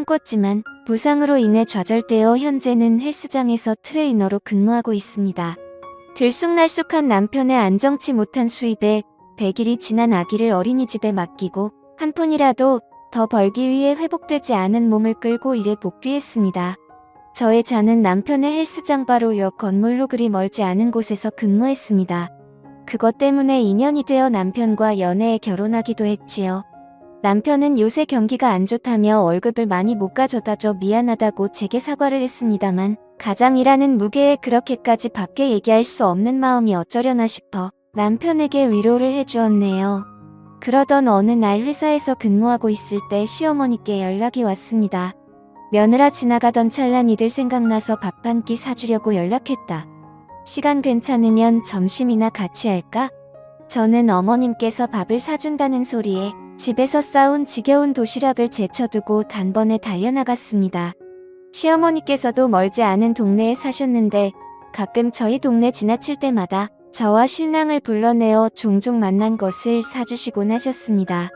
꿈꿨지만 부상으로 인해 좌절되어 현재는 헬스장에서 트레이너로 근무하고 있습니다. 들쑥날쑥한 남편의 안정치 못한 수입에 100일이 지난 아기를 어린이집에 맡기고 한 푼이라도 더 벌기 위해 회복되지 않은 몸을 끌고 일에 복귀했습니다. 저의 자는 남편의 헬스장 바로 옆 건물로 그리 멀지 않은 곳에서 근무했습니다. 그것 때문에 인연이 되어 남편과 연애에 결혼하기도 했지요. 남편은 요새 경기가 안 좋다며 월급을 많이 못 가져다줘 미안하다고 제게 사과를 했습니다만 가장이라는 무게에 그렇게까지 밖에 얘기할 수 없는 마음이 어쩌려나 싶어 남편에게 위로를 해주었네요. 그러던 어느 날 회사에서 근무하고 있을 때 시어머니께 연락이 왔습니다. 며느라 지나가던 찰나 니들 생각나서 밥 한 끼 사주려고 연락했다. 시간 괜찮으면 점심이나 같이 할까? 저는 어머님께서 밥을 사준다는 소리에 집에서 싸운 지겨운 도시락을 제쳐두고 단번에 달려나갔습니다. 시어머니께서도 멀지 않은 동네에 사셨는데 가끔 저희 동네 지나칠 때마다 저와 신랑을 불러내어 종종 만난 것을 사주시곤 하셨습니다.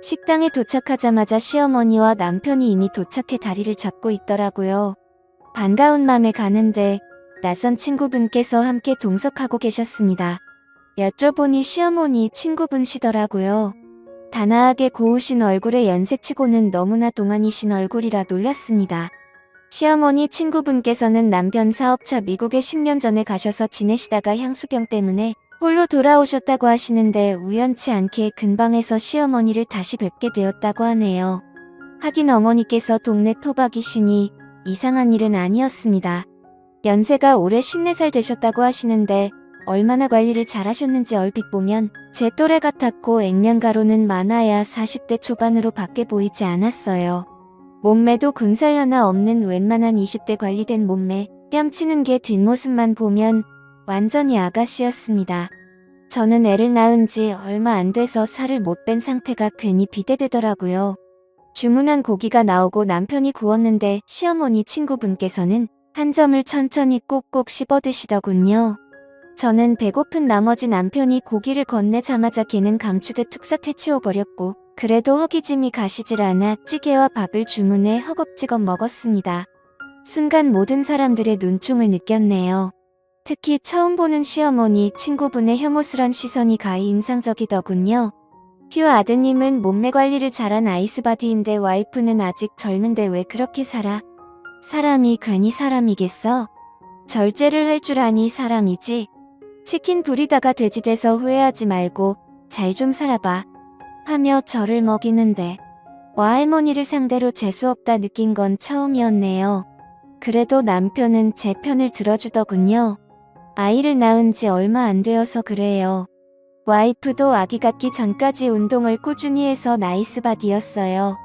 식당에 도착하자마자 시어머니와 남편이 이미 도착해 다리를 잡고 있더라고요. 반가운 맘에 가는데 낯선 친구분께서 함께 동석하고 계셨습니다. 여쭤보니 시어머니 친구분시더라고요. 단아하게 고우신 얼굴에 연색치고는 너무나 동안이신 얼굴이라 놀랐습니다. 시어머니 친구분께서는 남편 사업차 미국에 10년 전에 가셔서 지내시다가 향수병 때문에 홀로 돌아오셨다고 하시는데 우연치 않게 근방에서 시어머니를 다시 뵙게 되었다고 하네요. 하긴 어머니께서 동네 토박이시니 이상한 일은 아니었습니다. 연세가 올해 54살 되셨다고 하시는데 얼마나 관리를 잘하셨는지 얼핏 보면 제 또래 같았고 액면가로는 많아야 40대 초반으로 밖에 보이지 않았어요. 몸매도 군살 하나 없는 웬만한 20대 관리된 몸매, 뺨치는 게 뒷모습만 보면 완전히 아가씨였습니다. 저는 애를 낳은 지 얼마 안 돼서 살을 못 뺀 상태가 괜히 비대되더라고요. 주문한 고기가 나오고 남편이 구웠는데 시어머니 친구분께서는 한 점을 천천히 꼭꼭 씹어 드시더군요. 저는 배고픈 나머지 남편이 고기를 건네자마자 걔는 감추듯 툭싹 해치워버렸고 그래도 허기짐이 가시질 않아 찌개와 밥을 주문해 허겁지겁 먹었습니다. 순간 모든 사람들의 눈총을 느꼈네요. 특히 처음 보는 시어머니 친구분의 혐오스런 시선이 가히 인상적이더군요. 휴 아드님은 몸매 관리를 잘한 아이스바디인데 와이프는 아직 젊은데 왜 그렇게 살아? 사람이 괜히 사람이겠어? 절제를 할 줄 아니 사람이지. 치킨 부리다가 돼지 돼서 후회하지 말고 잘 좀 살아봐. 하며 저를 먹이는데 와할머니를 상대로 재수없다 느낀 건 처음이었네요. 그래도 남편은 제 편을 들어주더군요. 아이를 낳은 지 얼마 안 되어서 그래요. 와이프도 아기 갖기 전까지 운동을 꾸준히 해서 나이스바디였어요.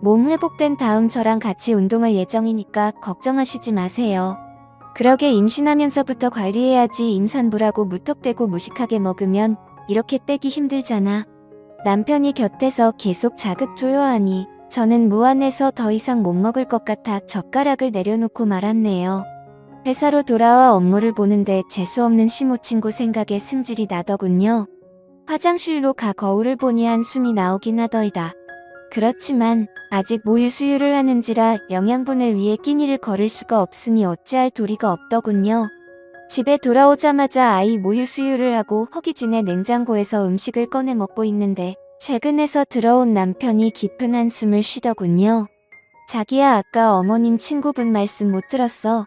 몸 회복된 다음 저랑 같이 운동할 예정이니까 걱정하시지 마세요. 그러게 임신하면서부터 관리해야지 임산부라고 무턱대고 무식하게 먹으면 이렇게 빼기 힘들잖아. 남편이 곁에서 계속 자극조여하니 저는 무안해서 더 이상 못 먹을 것 같아 젓가락을 내려놓고 말았네요. 회사로 돌아와 업무를 보는데 재수없는 시모친구 생각에 승질이 나더군요. 화장실로 가 거울을 보니 한숨이 나오긴 하더이다. 그렇지만 아직 모유 수유를 하는지라 영양분을 위해 끼니를 거를 수가 없으니 어찌할 도리가 없더군요. 집에 돌아오자마자 아이 모유 수유를 하고 허기진에 냉장고에서 음식을 꺼내 먹고 있는데 최근에서 들어온 남편이 깊은 한숨을 쉬더군요. 자기야 아까 어머님 친구분 말씀 못 들었어.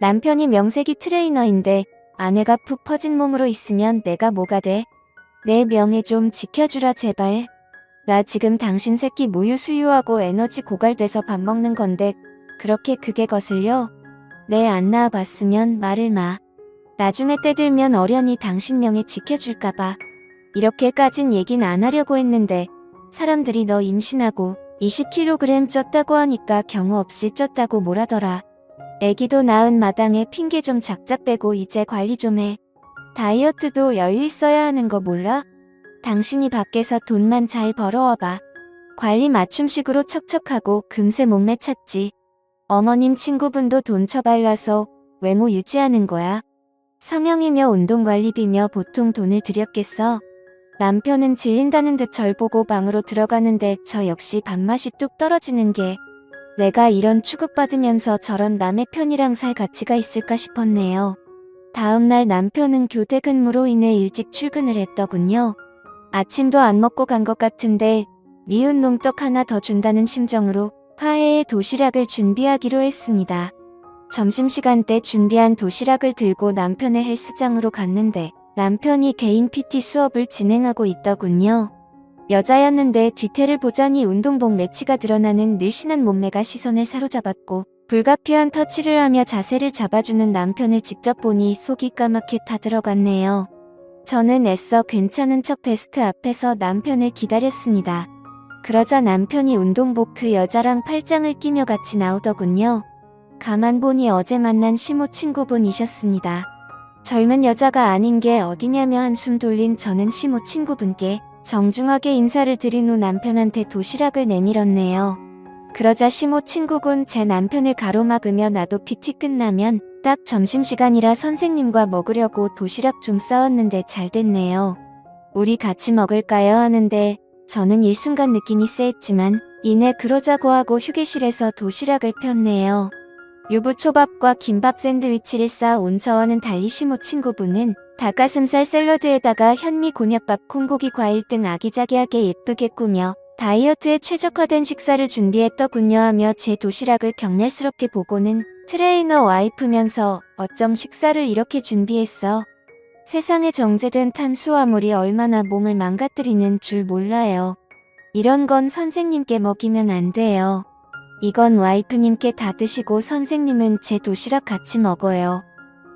남편이 명색이 트레이너인데 아내가 푹 퍼진 몸으로 있으면 내가 뭐가 돼? 내 명예 좀 지켜주라 제발. 나 지금 당신 새끼 모유 수유하고 에너지 고갈돼서 밥 먹는 건데 그렇게 그게 거슬려? 내 안 낳아봤으면 말을 마. 나중에 때 들면 어련히 당신 명예 지켜줄까봐. 이렇게까진 얘긴 안 하려고 했는데 사람들이 너 임신하고 20kg 쪘다고 하니까 경우 없이 쪘다고 뭐라더라. 애기도 낳은 마당에 핑계 좀 작작 대고 이제 관리 좀 해. 다이어트도 여유 있어야 하는 거 몰라? 당신이 밖에서 돈만 잘 벌어와봐. 관리 맞춤식으로 척척하고 금세 몸매 찾지. 어머님 친구분도 돈 처발라서 외모 유지하는 거야. 성형이며 운동관리비며 보통 돈을 들였겠어. 남편은 질린다는 듯 절 보고 방으로 들어가는데 저 역시 밥맛이 뚝 떨어지는 게 내가 이런 취급받으면서 저런 남의 편이랑 살 가치가 있을까 싶었네요. 다음날 남편은 교대 근무로 인해 일찍 출근을 했더군요. 아침도 안 먹고 간 것 같은데 미운 놈떡 하나 더 준다는 심정으로 화해의 도시락을 준비하기로 했습니다. 점심시간 때 준비한 도시락을 들고 남편의 헬스장으로 갔는데 남편이 개인 PT 수업을 진행하고 있더군요. 여자였는데 뒤태를 보자니 운동복 매치가 드러나는 늘씬한 몸매가 시선을 사로잡았고 불가피한 터치를 하며 자세를 잡아주는 남편을 직접 보니 속이 까맣게 타들어갔네요. 저는 애써 괜찮은 척 데스크 앞에서 남편을 기다렸습니다. 그러자 남편이 운동복 그 여자랑 팔짱을 끼며 같이 나오더군요. 가만 보니 어제 만난 시모 친구분이셨습니다. 젊은 여자가 아닌 게 어디냐며 한숨 돌린 저는 시모 친구분께 정중하게 인사를 드린 후 남편한테 도시락을 내밀었네요. 그러자 시모 친구군 제 남편을 가로막으며 나도 PT 끝나면 딱 점심시간이라 선생님과 먹으려고 도시락 좀 싸왔는데 잘 됐네요. 우리 같이 먹을까요 하는데 저는 일순간 느낌이 쎄했지만 이내 그러자고 하고 휴게실에서 도시락을 폈네요. 유부초밥과 김밥 샌드위치를 싸온 저와는 달리 시모 친구분은 닭가슴살 샐러드에다가 현미 곤약밥 콩고기 과일 등 아기자기하게 예쁘게 꾸며 다이어트에 최적화된 식사를 준비했더군요 하며 제 도시락을 격렬스럽게 보고는 트레이너 와이프면서 어쩜 식사를 이렇게 준비했어? 세상에 정제된 탄수화물이 얼마나 몸을 망가뜨리는 줄 몰라요. 이런 건 선생님께 먹이면 안 돼요. 이건 와이프님께 다 드시고 선생님은 제 도시락 같이 먹어요.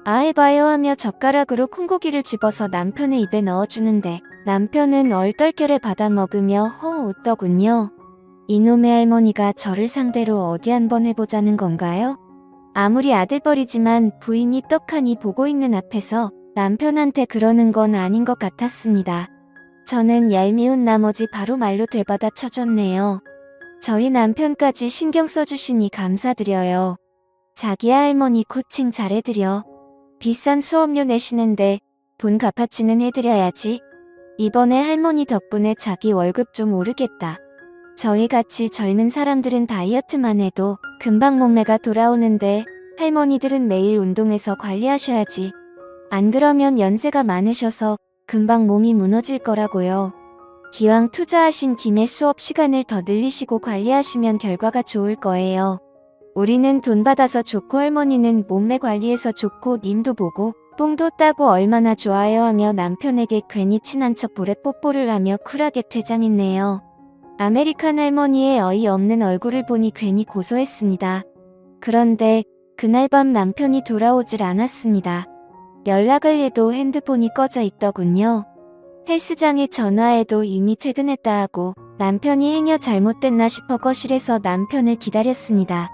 해봐요 하며 젓가락으로 콩고기를 집어서 남편의 입에 넣어주는데 남편은 얼떨결에 받아 먹으며 허 웃더군요. 이놈의 할머니가 저를 상대로 어디 한번 해보자는 건가요? 아무리 아들뻘이지만 부인이 떡하니 보고 있는 앞에서 남편한테 그러는 건 아닌 것 같았습니다. 저는 얄미운 나머지 바로 말로 되받아 쳐줬네요. 저희 남편까지 신경 써주시니 감사드려요. 자기야 할머니 코칭 잘해드려. 비싼 수업료 내시는데 돈 갚아치는 해드려야지. 이번에 할머니 덕분에 자기 월급 좀 오르겠다. 저희같이 젊은 사람들은 다이어트만 해도 금방 몸매가 돌아오는데 할머니들은 매일 운동해서 관리하셔야지. 안 그러면 연세가 많으셔서 금방 몸이 무너질 거라고요. 기왕 투자하신 김에 수업 시간을 더 늘리시고 관리하시면 결과가 좋을 거예요. 우리는 돈 받아서 좋고 할머니는 몸매 관리해서 좋고 님도 보고 뽕도 따고 얼마나 좋아요 하며 남편에게 괜히 친한 척 볼에 뽀뽀를 하며 쿨하게 퇴장했네요. 아메리칸 할머니의 어이없는 얼굴을 보니 괜히 고소했습니다. 그런데 그날 밤 남편이 돌아오질 않았습니다. 연락을 해도 핸드폰이 꺼져 있더군요. 헬스장에 전화해도 이미 퇴근했다 하고 남편이 행여 잘못됐나 싶어 거실에서 남편을 기다렸습니다.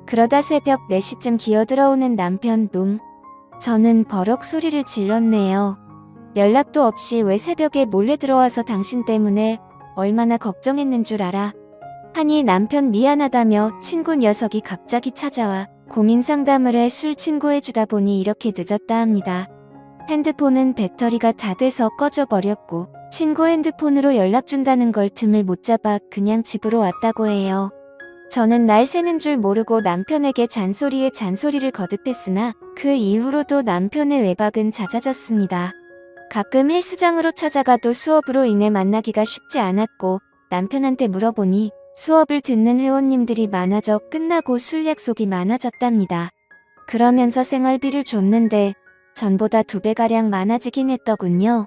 그러다 새벽 4시쯤 기어들어오는 남편 놈. 저는 버럭 소리를 질렀네요. 연락도 없이 왜 새벽에 몰래 들어와서 당신 때문에 얼마나 걱정했는 줄 알아. 하니 남편 미안하다며 친구 녀석이 갑자기 찾아와 고민 상담을 해 술 친구해주다 보니 이렇게 늦었다 합니다. 핸드폰은 배터리가 다 돼서 꺼져버렸고 친구 핸드폰으로 연락 준다는 걸 틈을 못 잡아 그냥 집으로 왔다고 해요. 저는 날 새는 줄 모르고 남편에게 잔소리에 잔소리를 거듭했으나 그 이후로도 남편의 외박은 잦아졌습니다. 가끔 헬스장으로 찾아가도 수업으로 인해 만나기가 쉽지 않았고 남편한테 물어보니 수업을 듣는 회원님들이 많아져 끝나고 술 약속이 많아졌답니다. 그러면서 생활비를 줬는데 전보다 2배가량 많아지긴 했더군요.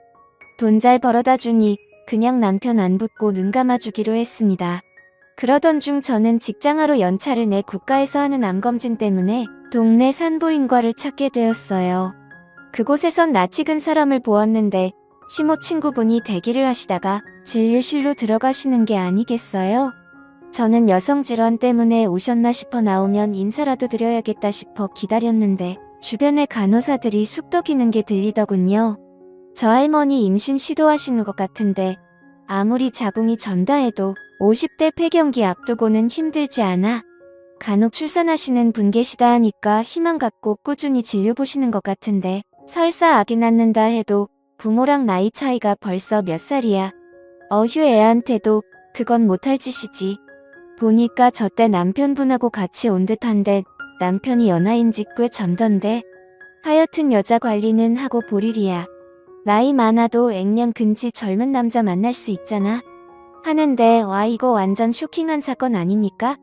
돈 잘 벌어다 주니 그냥 남편 안 붙고 눈 감아주기로 했습니다. 그러던 중 저는 직장하러 연차를 내 국가에서 하는 암검진 때문에 동네 산부인과를 찾게 되었어요. 그곳에선 낯익은 사람을 보았는데 시모 친구분이 대기를 하시다가 진료실로 들어가시는 게 아니겠어요? 저는 여성질환 때문에 오셨나 싶어 나오면 인사라도 드려야겠다 싶어 기다렸는데 주변의 간호사들이 쑥덕이는 게 들리더군요. 저 할머니 임신 시도하시는 것 같은데 아무리 자궁이 전다해도 50대 폐경기 앞두고는 힘들지 않아? 간혹 출산하시는 분 계시다 하니까 희망 갖고 꾸준히 진료 보시는 것 같은데 설사 아기 낳는다 해도 부모랑 나이 차이가 벌써 몇 살이야. 어휴 애한테도 그건 못할 짓이지. 보니까 저때 남편분하고 같이 온 듯한데 남편이 연하인지 꽤 젊던데. 하여튼 여자 관리는 하고 보리리야. 나이 많아도 액면근지 젊은 남자 만날 수 있잖아. 하는데 와 이거 완전 쇼킹한 사건 아닙니까?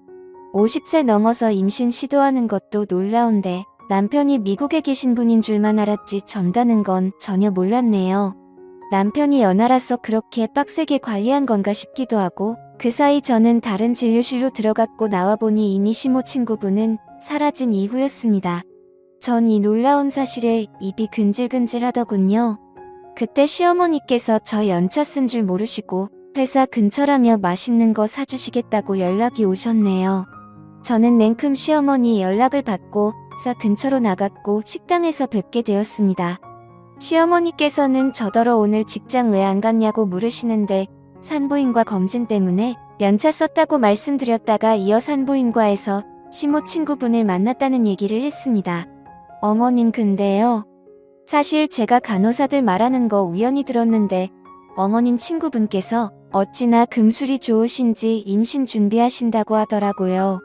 50세 넘어서 임신 시도하는 것도 놀라운데 남편이 미국에 계신 분인 줄만 알았지 젊다는 건 전혀 몰랐네요. 남편이 연하라서 그렇게 빡세게 관리한 건가 싶기도 하고 그 사이 저는 다른 진료실로 들어갔고 나와보니 이미 시모 친구분은 사라진 이후였습니다. 전 이 놀라운 사실에 입이 근질근질 하더군요. 그때 시어머니께서 저 연차 쓴 줄 모르시고 회사 근처라며 맛있는 거 사주시겠다고 연락이 오셨네요. 저는 냉큼 시어머니 연락을 받고 회사 근처로 나갔고 식당에서 뵙게 되었습니다. 시어머니께서는 저더러 오늘 직장 왜 안 갔냐고 물으시는데 산부인과 검진 때문에 연차 썼다고 말씀드렸다가 이어 산부인과에서 시모 친구분을 만났다는 얘기를 했습니다. 어머님 근데요. 사실 제가 간호사들 말하는 거 우연히 들었는데 어머님 친구분께서 어찌나 금술이 좋으신지 임신 준비하신다고 하더라고요.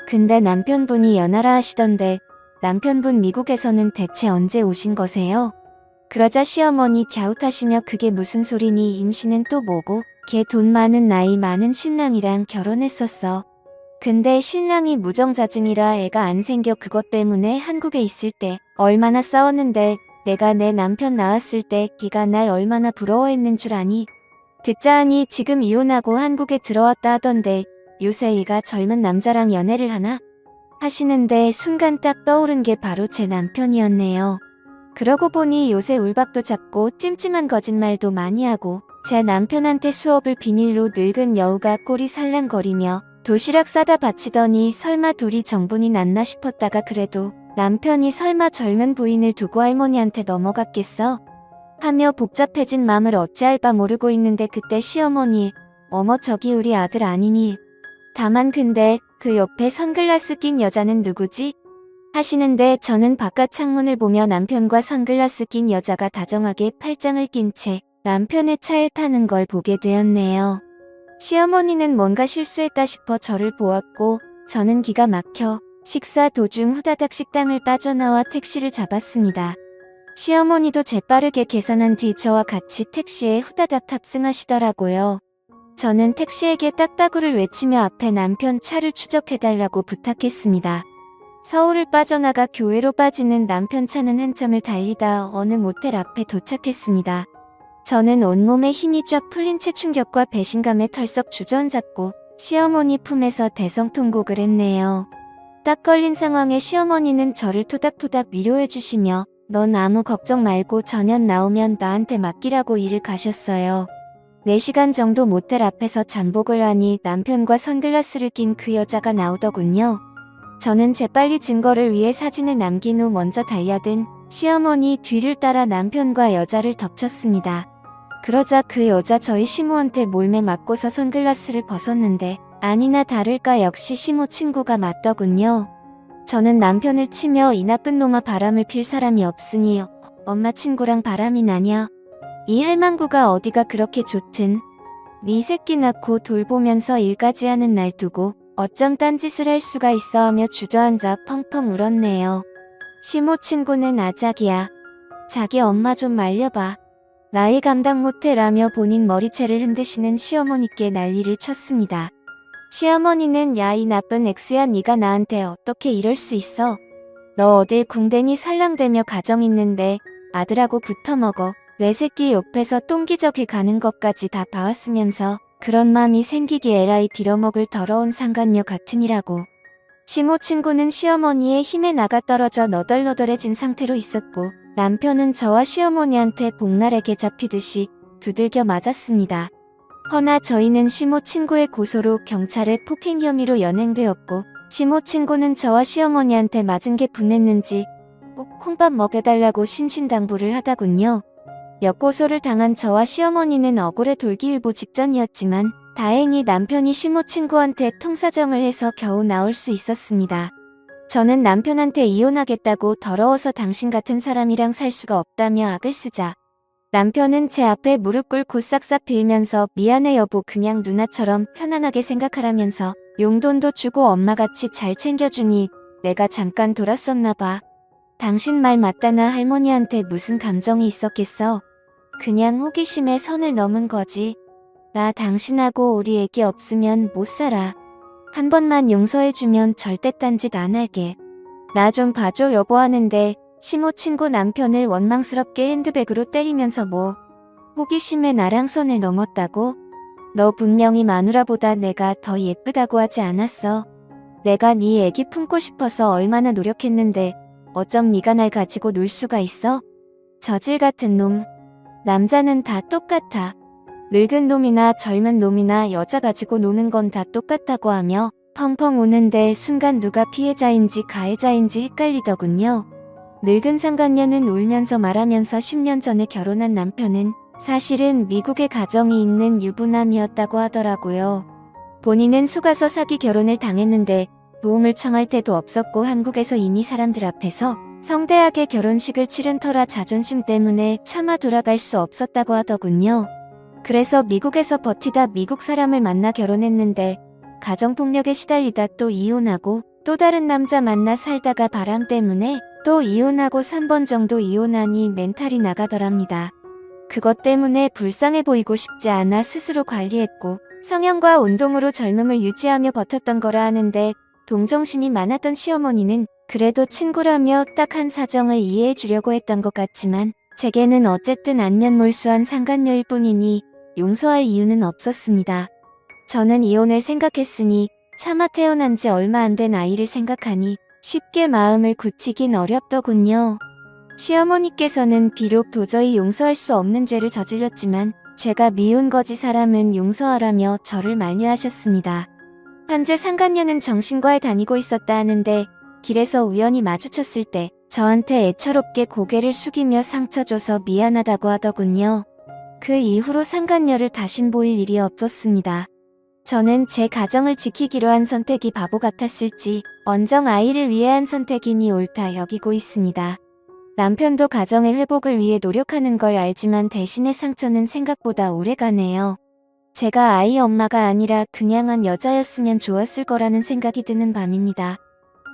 근데 남편분이 연하라 하시던데 남편분 미국에서는 대체 언제 오신 거세요? 그러자 시어머니 갸웃하시며 그게 무슨 소리니 임신은 또 뭐고 걔 돈 많은 나이 많은 신랑이랑 결혼했었어. 근데 신랑이 무정자증이라 애가 안 생겨 그것 때문에 한국에 있을 때 얼마나 싸웠는데 내가 내 남편 낳았을 때 걔가 날 얼마나 부러워했는 줄 아니? 듣자 하니 지금 이혼하고 한국에 들어왔다 하던데 요새 얘가 젊은 남자랑 연애를 하나? 하시는데 순간 딱 떠오른 게 바로 제 남편이었네요. 그러고 보니 요새 울박도 잡고 찜찜한 거짓말도 많이 하고 제 남편한테 수업을 비밀로 늙은 여우가 꼬리 살랑거리며 도시락 싸다 바치더니 설마 둘이 정분이 났나 싶었다가 그래도 남편이 설마 젊은 부인을 두고 할머니한테 넘어갔겠어? 하며 복잡해진 맘을 어찌할 바 모르고 있는데 그때 시어머니 어머 저기 우리 아들 아니니? 다만 근데 그 옆에 선글라스 낀 여자는 누구지? 하시는데 저는 바깥 창문을 보며 남편과 선글라스 낀 여자가 다정하게 팔짱을 낀 채 남편의 차에 타는 걸 보게 되었네요. 시어머니는 뭔가 실수했다 싶어 저를 보았고 저는 기가 막혀 식사 도중 후다닥 식당을 빠져나와 택시를 잡았습니다. 시어머니도 재빠르게 계산한 뒤 저와 같이 택시에 후다닥 탑승하시더라고요. 저는 택시에게 딱따구를 외치며 앞에 남편 차를 추적해달라고 부탁했습니다. 서울을 빠져나가 교외로 빠지는 남편 차는 한참을 달리다 어느 모텔 앞에 도착했습니다. 저는 온몸에 힘이 쫙 풀린 채 충격과 배신감에 털썩 주저앉았고 시어머니 품에서 대성통곡을 했네요. 딱 걸린 상황에 시어머니는 저를 토닥토닥 위로해 주시며 넌 아무 걱정 말고 저녁 나오면 나한테 맡기라고 일을 가셨어요. 4시간 정도 모텔 앞에서 잠복을 하니 남편과 선글라스를 낀 그 여자가 나오더군요. 저는 재빨리 증거를 위해 사진을 남긴 후 먼저 달려든 시어머니 뒤를 따라 남편과 여자를 덮쳤습니다. 그러자 그 여자 저희 시모한테 몰매 맞고서 선글라스를 벗었는데 아니나 다를까 역시 시모 친구가 맞더군요. 저는 남편을 치며 이 나쁜 놈아 바람을 필 사람이 없으니 엄마 친구랑 바람이 나냐? 이 할망구가 어디가 그렇게 좋든 네 새끼 낳고 돌보면서 일까지 하는 날 두고 어쩜 딴짓을 할 수가 있어 하며 주저앉아 펑펑 울었네요. 시모 친구는 아작이야. 자기 엄마 좀 말려봐. 나이 감당 못해 라며 본인 머리채를 흔드시는 시어머니께 난리를 쳤습니다. 시어머니는 야 이 나쁜 엑스야 네가 나한테 어떻게 이럴 수 있어. 너 어딜 궁뎅이 살랑대며 가정 있는데 아들하고 붙어먹어. 내 새끼 옆에서 똥기저귀 가는 것까지 다 봐왔으면서 그런 맘이 생기기 에라이 빌어먹을 더러운 상간녀 같으니라고. 시모 친구는 시어머니의 힘에 나가 떨어져 너덜너덜해진 상태로 있었고 남편은 저와 시어머니한테 복날에게 잡히듯이 두들겨 맞았습니다. 허나 저희는 시모 친구의 고소로 경찰에 폭행 혐의로 연행되었고 시모 친구는 저와 시어머니한테 맞은 게 분했는지 꼭 콩밥 먹여달라고 신신당부를 하다군요. 역고소를 당한 저와 시어머니는 억울해 돌기일보 직전이었지만 다행히 남편이 시모 친구한테 통사정을 해서 겨우 나올 수 있었습니다. 저는 남편한테 이혼하겠다고 더러워서 당신 같은 사람이랑 살 수가 없다며 악을 쓰자 남편은 제 앞에 무릎 꿇고 싹싹 빌면서 미안해 여보 그냥 누나처럼 편안하게 생각하라면서 용돈도 주고 엄마같이 잘 챙겨주니 내가 잠깐 돌았었나 봐. 당신 말 맞다나 할머니한테 무슨 감정이 있었겠어. 그냥 호기심에 선을 넘은 거지. 나 당신하고 우리 애기 없으면 못 살아. 한 번만 용서해주면 절대 딴짓 안 할게. 나 좀 봐줘 여보 하는데 시모 친구 남편을 원망스럽게 핸드백으로 때리면서 뭐 호기심에 나랑 선을 넘었다고? 너 분명히 마누라보다 내가 더 예쁘다고 하지 않았어. 내가 네 애기 품고 싶어서 얼마나 노력했는데 어쩜 네가 날 가지고 놀 수가 있어? 저질 같은 놈. 남자는 다 똑같아. 늙은 놈이나 젊은 놈이나 여자 가지고 노는 건 다 똑같다고 하며 펑펑 우는데 순간 누가 피해자인지 가해자인지 헷갈리더군요. 늙은 상간녀는 울면서 말하면서 10년 전에 결혼한 남편은 사실은 미국에 가정이 있는 유부남이었다고 하더라고요. 본인은 속아서 사기 결혼을 당했는데 도움을 청할 때도 없었고 한국에서 이미 사람들 앞에서 성대하게 결혼식을 치른 터라 자존심 때문에 차마 돌아갈 수 없었다고 하더군요. 그래서 미국에서 버티다 미국 사람을 만나 결혼했는데 가정폭력에 시달리다 또 이혼하고 또 다른 남자 만나 살다가 바람 때문에 또 이혼하고 3번 정도 이혼하니 멘탈이 나가더랍니다. 그것 때문에 불쌍해 보이고 싶지 않아 스스로 관리했고 성형과 운동으로 젊음을 유지하며 버텼던 거라 하는데 동정심이 많았던 시어머니는 그래도 친구라며 딱한 사정을 이해해 주려고 했던 것 같지만 제게는 어쨌든 안면몰수한 상간녀일 뿐이니 용서할 이유는 없었습니다. 저는 이혼을 생각했으니 차마 태어난 지 얼마 안 된 아이를 생각하니 쉽게 마음을 굳히긴 어렵더군요. 시어머니께서는 비록 도저히 용서할 수 없는 죄를 저질렀지만 죄가 미운 거지 사람은 용서하라며 저를 만류하셨습니다. 현재 상간녀는 정신과에 다니고 있었다 하는데 길에서 우연히 마주쳤을 때 저한테 애처롭게 고개를 숙이며 상처 줘서 미안하다고 하더군요. 그 이후로 상간녀를 다신 보일 일이 없었습니다. 저는 제 가정을 지키기로 한 선택이 바보 같았을지 언정 아이를 위해 한 선택이니 옳다 여기고 있습니다. 남편도 가정의 회복을 위해 노력하는 걸 알지만 대신의 상처는 생각보다 오래가네요. 제가 아이 엄마가 아니라 그냥한 여자였으면 좋았을 거라는 생각이 드는 밤입니다.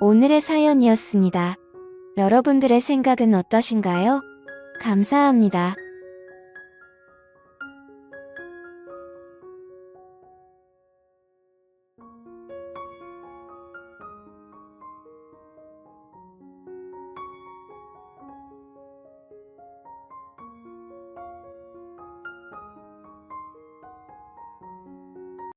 오늘의 사연이었습니다. 여러분들의 생각은 어떠신가요? 감사합니다.